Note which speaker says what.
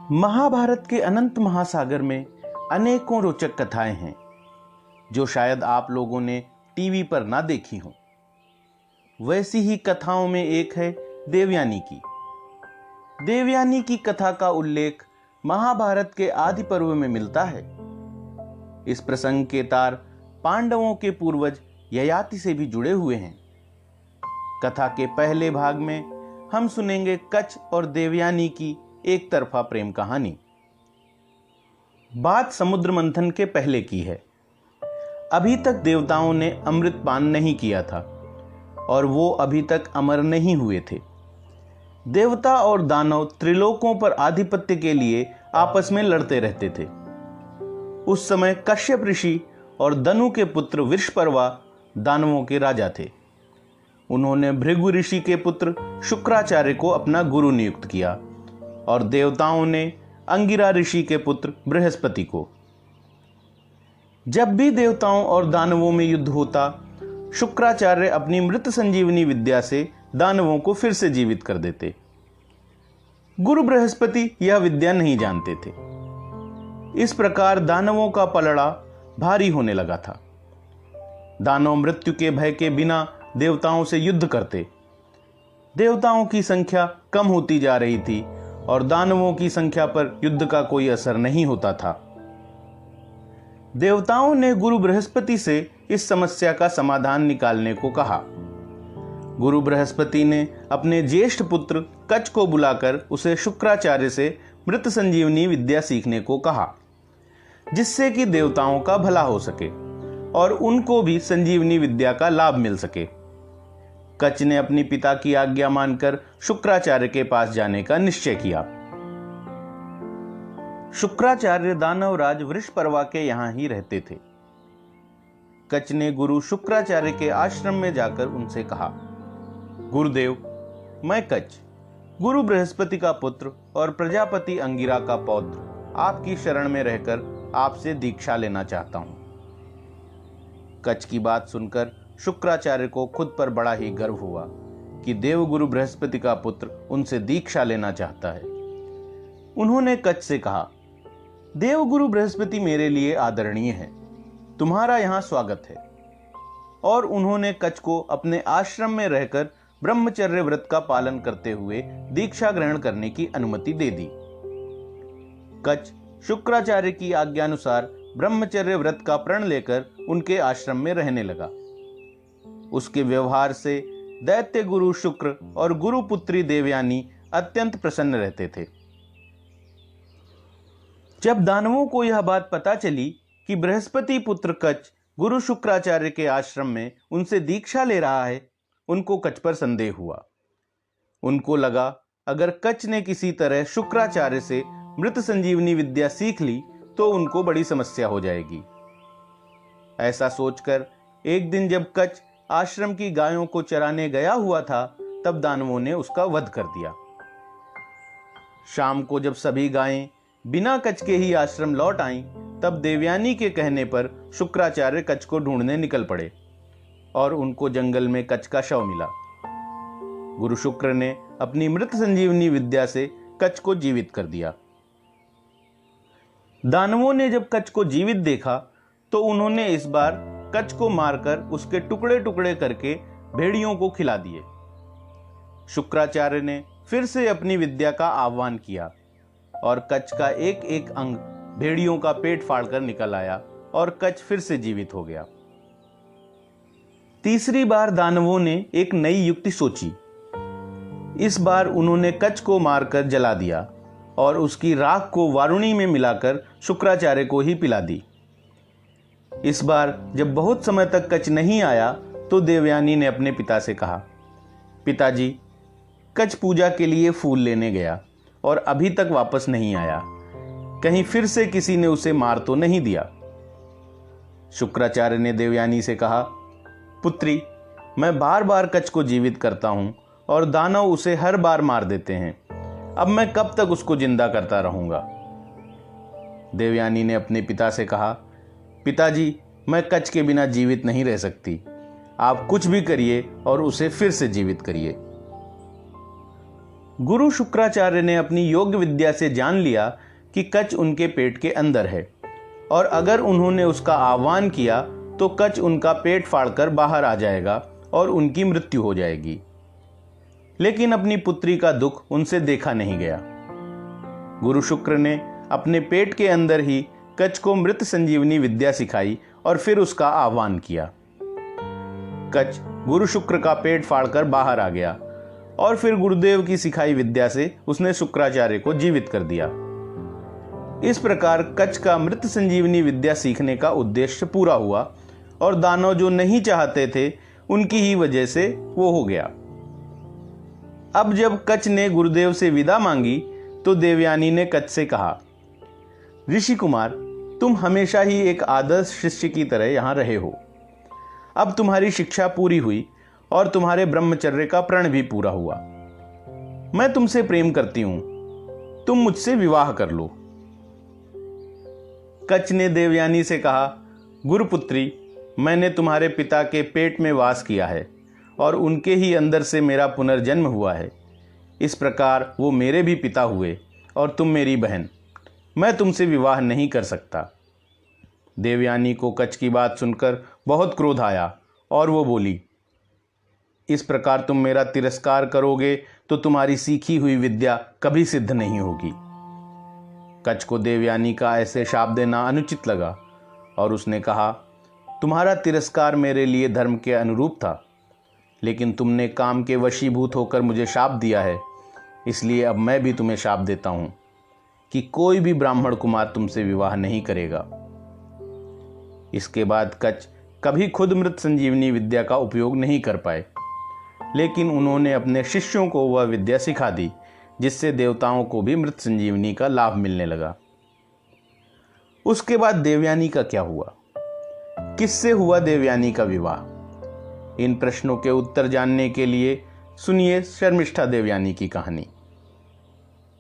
Speaker 1: महाभारत के अनंत महासागर में अनेकों रोचक कथाएं हैं जो शायद आप लोगों ने टीवी पर ना देखी हों। वैसी ही कथाओं में एक है देवयानी की। देवयानी की कथा का उल्लेख महाभारत के आदि पर्व में मिलता है। इस प्रसंग के तार पांडवों के पूर्वज ययाति से भी जुड़े हुए हैं। कथा के पहले भाग में हम सुनेंगे कच्छ और देवयानी की एक तरफा प्रेम कहानी। बात समुद्र मंथन के पहले की है। अभी तक देवताओं ने अमृत पान नहीं किया था और वो अभी तक अमर नहीं हुए थे। देवता और दानव त्रिलोकों पर आधिपत्य के लिए आपस में लड़ते रहते थे। उस समय कश्यप ऋषि और दनु के पुत्र वृषपर्वा दानवों के राजा थे। उन्होंने भृगु ऋषि के पुत्र शुक्राचार्य को अपना गुरु नियुक्त किया और देवताओं ने अंगिरा ऋषि के पुत्र बृहस्पति को। जब भी देवताओं और दानवों में युद्ध होता, शुक्राचार्य अपनी मृत संजीवनी विद्या से दानवों को फिर से जीवित कर देते। गुरु बृहस्पति यह विद्या नहीं जानते थे। इस प्रकार दानवों का पलड़ा भारी होने लगा था। दानव मृत्यु के भय के बिना देवताओं से युद्ध करते। देवताओं की संख्या कम होती जा रही थी और दानवों की संख्या पर युद्ध का कोई असर नहीं होता था। देवताओं ने गुरु बृहस्पति से इस समस्या का समाधान निकालने को कहा। गुरु बृहस्पति ने अपने ज्येष्ठ पुत्र कच्छ को बुलाकर उसे शुक्राचार्य से मृत संजीवनी विद्या सीखने को कहा, जिससे कि देवताओं का भला हो सके और उनको भी संजीवनी विद्या का लाभ मिल सके। कच्छ ने अपनी पिता की आज्ञा मानकर शुक्राचार्य के पास जाने का निश्चय किया। शुक्राचार्य दानवराज वृषपर्वा के यहां ही रहते थे। कच्छ ने गुरु शुक्राचार्य के आश्रम में जाकर उनसे कहा, गुरुदेव, मैं कच्छ, गुरु बृहस्पति का पुत्र और प्रजापति अंगिरा का पौत्र, आपकी शरण में रहकर आपसे दीक्षा लेना चाहता हूं। कच्छ की बात सुनकर शुक्राचार्य को खुद पर बड़ा ही गर्व हुआ कि देवगुरु बृहस्पति का पुत्र उनसे दीक्षा लेना चाहता है। उन्होंने कच्छ से कहा, देवगुरु बृहस्पति मेरे लिए आदरणीय है, तुम्हारा यहां स्वागत है। और उन्होंने कच्छ को अपने आश्रम में रहकर ब्रह्मचर्य व्रत का पालन करते हुए दीक्षा ग्रहण करने की अनुमति दे दी। कच्छ शुक्राचार्य की आज्ञानुसार ब्रह्मचर्य व्रत का प्रण लेकर उनके आश्रम में रहने लगा। उसके व्यवहार से दैत्य गुरु शुक्र और गुरु पुत्री देवयानी अत्यंत प्रसन्न रहते थे। जब दानवों को यह बात पता चली कि बृहस्पति पुत्र कच्छ गुरु शुक्राचार्य के आश्रम में उनसे दीक्षा ले रहा है, उनको कच्छ पर संदेह हुआ। उनको लगा अगर कच्छ ने किसी तरह शुक्राचार्य से मृत संजीवनी विद्या सीख ली तो उनको बड़ी समस्या हो जाएगी। ऐसा सोचकर एक दिन जब कच्छ आश्रम की गायों को चराने गया हुआ था, तब दानवों ने उसका वध कर दिया। शाम को जब सभी गायें बिना कच्छ के ही आश्रम लौट आईं, तब देवयानी के कहने पर शुक्राचार्य कच्छ को ढूंढने निकल पड़े और उनको जंगल में कच्छ का शव मिला। गुरु शुक्र ने अपनी मृत संजीवनी विद्या से कच्छ को जीवित कर दिया। दानवों ने जब कच्छ को जीवित देखा तो उन्होंने इस बार कच्छ को मारकर उसके टुकड़े टुकड़े करके भेड़ियों को खिला दिए। शुक्राचार्य ने फिर से अपनी विद्या का आह्वान किया और कच्छ का एक एक अंग भेड़ियों का पेट फाड़कर निकल आया और कच्छ फिर से जीवित हो गया। तीसरी बार दानवों ने एक नई युक्ति सोची। इस बार उन्होंने कच्छ को मारकर जला दिया और उसकी राख को वारुणी में मिलाकर शुक्राचार्य को ही पिला दी। इस बार जब बहुत समय तक कच्छ नहीं आया तो देवयानी ने अपने पिता से कहा, पिताजी, कच्छ पूजा के लिए फूल लेने गया और अभी तक वापस नहीं आया, कहीं फिर से किसी ने उसे मार तो नहीं दिया। शुक्राचार्य ने देवयानी से कहा, पुत्री, मैं बार बार कच्छ को जीवित करता हूं और दानव उसे हर बार मार देते हैं, अब मैं कब तक उसको जिंदा करता रहूंगा। देवयानी ने अपने पिता से कहा, पिताजी, मैं कच्छ के बिना जीवित नहीं रह सकती, आप कुछ भी करिए और उसे फिर से जीवित करिए। गुरु शुक्राचार्य ने अपनी योग विद्या से जान लिया कि कच उनके पेट के अंदर है और अगर उन्होंने उसका आह्वान किया तो कच उनका पेट फाड़कर बाहर आ जाएगा और उनकी मृत्यु हो जाएगी। लेकिन अपनी पुत्री का दुख उनसे देखा नहीं गया। गुरु शुक्र ने अपने पेट के अंदर ही कच को मृत संजीवनी विद्या सिखाई और फिर उसका आह्वान किया। कच गुरु शुक्र का पेट फाड़कर बाहर आ गया और फिर गुरुदेव की सिखाई विद्या से उसने शुक्राचार्य को जीवित कर दिया। इस प्रकार कच का मृत संजीवनी विद्या सीखने का उद्देश्य पूरा हुआ और दानव जो नहीं चाहते थे उनकी ही वजह से वो हो गया। अब जब कच ने गुरुदेव से विदा मांगी तो देवयानी ने कच से कहा, ऋषि कुमार, तुम हमेशा ही एक आदर्श शिष्य की तरह यहां रहे हो। अब तुम्हारी शिक्षा पूरी हुई और तुम्हारे ब्रह्मचर्य का प्रण भी पूरा हुआ। मैं तुमसे प्रेम करती हूं, तुम मुझसे विवाह कर लो। कच ने देवयानी से कहा, गुरुपुत्री, मैंने तुम्हारे पिता के पेट में वास किया है और उनके ही अंदर से मेरा पुनर्जन्म हुआ है। इस प्रकार वो मेरे भी पिता हुए और तुम मेरी बहन। मैं तुमसे विवाह नहीं कर सकता। देवयानी को कच की बात सुनकर बहुत क्रोध आया और वो बोली, इस प्रकार तुम मेरा तिरस्कार करोगे तो तुम्हारी सीखी हुई विद्या कभी सिद्ध नहीं होगी। कच को देवयानी का ऐसे शाप देना अनुचित लगा और उसने कहा, तुम्हारा तिरस्कार मेरे लिए धर्म के अनुरूप था, लेकिन तुमने काम के वशीभूत होकर मुझे शाप दिया है, इसलिए अब मैं भी तुम्हें शाप देता हूं कि कोई भी ब्राह्मण कुमार तुमसे विवाह नहीं करेगा। इसके बाद कच कभी खुद मृत संजीवनी विद्या का उपयोग नहीं कर पाए, लेकिन उन्होंने अपने शिष्यों को वह विद्या सिखा दी, जिससे देवताओं को भी मृत संजीवनी का लाभ मिलने लगा। उसके बाद देवयानी का क्या हुआ? किससे हुआ देवयानी का विवाह? इन प्रश्नों के उत्तर जानने के लिए सुनिए शर्मिष्ठा देवयानी की कहानी।